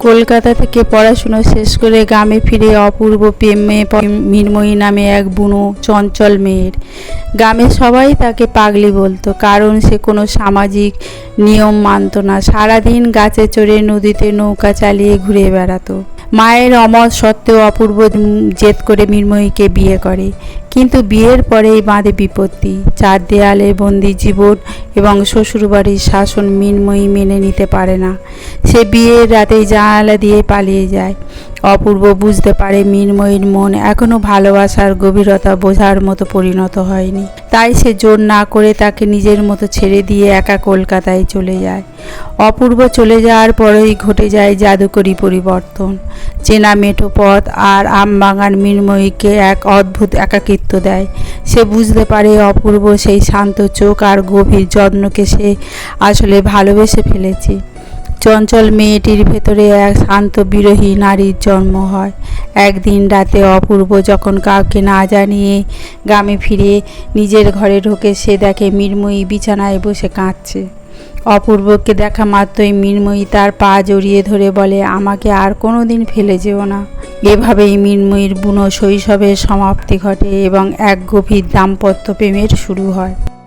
কলকাতা থেকে পড়াশুনো শেষ করে গ্রামে ফিরে অপূর্ব প্রেমে মৃন্ময়ী নামে এক বুনো চঞ্চল মেয়ের। গ্রামের সবাই তাকে পাগলি বলতো, কারণ সে কোনো সামাজিক নিয়ম মানত না। সারাদিন গাছে চড়ে নদীতে নৌকা চালিয়ে ঘুরে বেড়াতো। মায়ের অমত সত্ত্বেও অপূর্ব জেদ করে মৃন্ময়ীকে বিয়ে করে, কিন্তু বিয়ের পরেই বাঁধে বিপত্তি। চার দেয়ালে বন্দি জীবন এবং শ্বশুরবাড়ির শাসন মৃন্ময়ী মেনে নিতে পারে না। সে বিয়ের রাতেই জানালা দিয়ে পালিয়ে যায়। অপূর্ব বুঝতে পারে মৃন্ময়ীর মন এখনও ভালোবাসার গভীরতা বোঝার মতো পরিণত হয়নি। তাই সে জোর না করে তাকে নিজের মতো ছেড়ে দিয়ে একা কলকাতায় চলে যায়। অপূর্ব চলে যাওয়ার পরেই ঘটে যায় জাদুকরী পরিবর্তন। চেনা মেঠো পথ আর আমবাগান মৃন্ময়ীকে এক অদ্ভুত একাকিত্ব দেয়। সে বুঝতে পারে অপূর্ব সেই শান্ত চোখ আর গভীর যত্নকে সে আসলে ভালোবেসে ফেলেছে। চঞ্চল মেয়েটির ভেতরে এক শান্ত বিরহী নারীর জন্ম হয়। একদিন রাতে অপূর্ব যখন কাউকে না জানিয়ে গ্রামে ফিরে নিজের ঘরে ঢোকে, সে দেখে মৃন্ময়ী বিছানায় বসে কাঁদছে। অপূর্বকে দেখা মাত্রই মৃন্ময়ী তার পা জড়িয়ে ধরে বলে, আমাকে আর কোনো দিন ফেলে যেও না। এভাবেই মৃন্ময়ীর বুনো শৈশবের সমাপ্তি ঘটে এবং এক গভীর দাম্পত্য প্রেমের শুরু হয়।